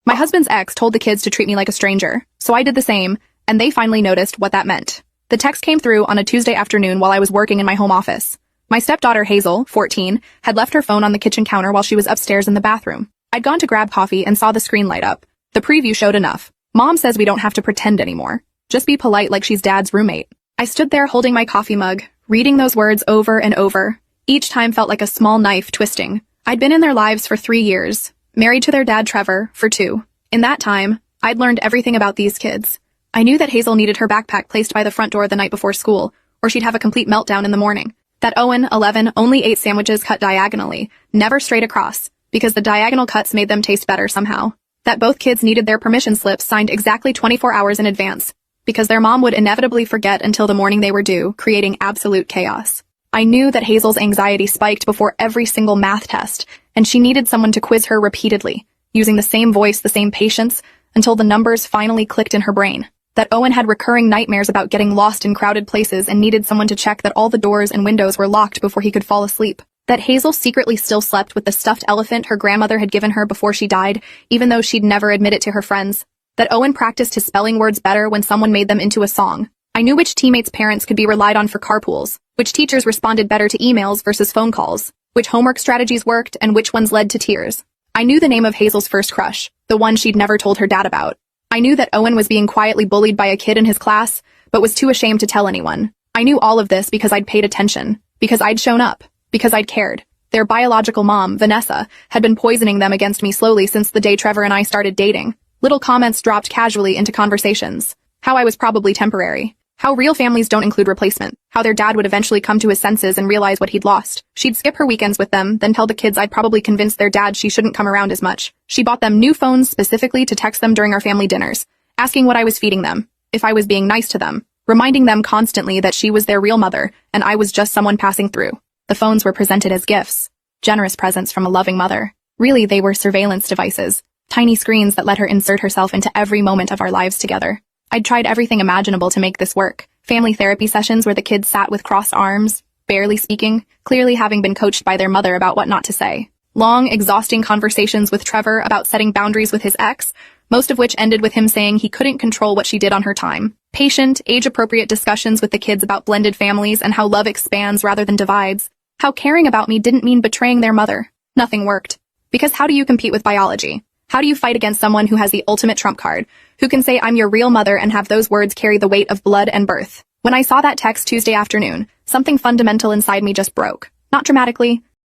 My husband's ex told the kids to treat me like a stranger, so I did the same, and they finally noticed what that meant. The text came through on a Tuesday afternoon while I was working in my home office. My stepdaughter Hazel, 14, had left her phone on the kitchen counter while she was upstairs in the bathroom. I'd gone to grab coffee and saw the screen light up. The preview showed enough. Mom says we don't have to pretend anymore. Just be polite like she's Dad's roommate. I stood there holding my coffee mug, reading those words over and over. Each time felt like a small knife twisting. I'd been in their lives for 3 years, married to their dad Trevor for 2. In that time, I'd learned everything about these kids. I knew that Hazel needed her backpack placed by the front door the night before school, or she'd have a complete meltdown in the morning. That Owen, 11, only ate sandwiches cut diagonally, never straight across, because the diagonal cuts made them taste better somehow. That both kids needed their permission slips signed exactly 24 hours in advance, because their mom would inevitably forget until the morning they were due, creating absolute chaos. I knew that Hazel's anxiety spiked before every single math test, and she needed someone to quiz her repeatedly, using the same voice, the same patience, until the numbers finally clicked in her brain. That Owen had recurring nightmares about getting lost in crowded places and needed someone to check that all the doors and windows were locked before he could fall asleep. That Hazel secretly still slept with the stuffed elephant her grandmother had given her before she died, even though she'd never admit it to her friends. That Owen practiced his spelling words better when someone made them into a song. I knew which teammates' parents could be relied on for carpools, which teachers responded better to emails versus phone calls, which homework strategies worked, and which ones led to tears. I knew the name of Hazel's first crush, the one she'd never told her dad about. I knew that Owen was being quietly bullied by a kid in his class, but was too ashamed to tell anyone. I knew all of this because I'd paid attention, because I'd shown up, because I'd cared. Their biological mom, Vanessa, had been poisoning them against me slowly since the day Trevor and I started dating. Little comments dropped casually into conversations. How I was probably temporary. How real families don't include replacement. How their dad would eventually come to his senses and realize what he'd lost. She'd skip her weekends with them, then tell the kids I'd probably convinced their dad she shouldn't come around as much. She bought them new phones specifically to text them during our family dinners, asking what I was feeding them, if I was being nice to them, reminding them constantly that she was their real mother and I was just someone passing through. The phones were presented as gifts, generous presents from a loving mother. Really, they were surveillance devices, tiny screens that let her insert herself into every moment of our lives together. I'd tried everything imaginable to make this work. Family therapy sessions where the kids sat with crossed arms, barely speaking, clearly having been coached by their mother about what not to say. Long, exhausting conversations with Trevor about setting boundaries with his ex, most of which ended with him saying he couldn't control what she did on her time. Patient, age-appropriate discussions with the kids about blended families and how love expands rather than divides. How caring about me didn't mean betraying their mother. Nothing worked. Because how do you compete with biology? How do you fight against someone who has the ultimate trump card, who can say I'm your real mother and have those words carry the weight of blood and birth? When I saw that text Tuesday afternoon, something fundamental inside me just broke. Not dramatically,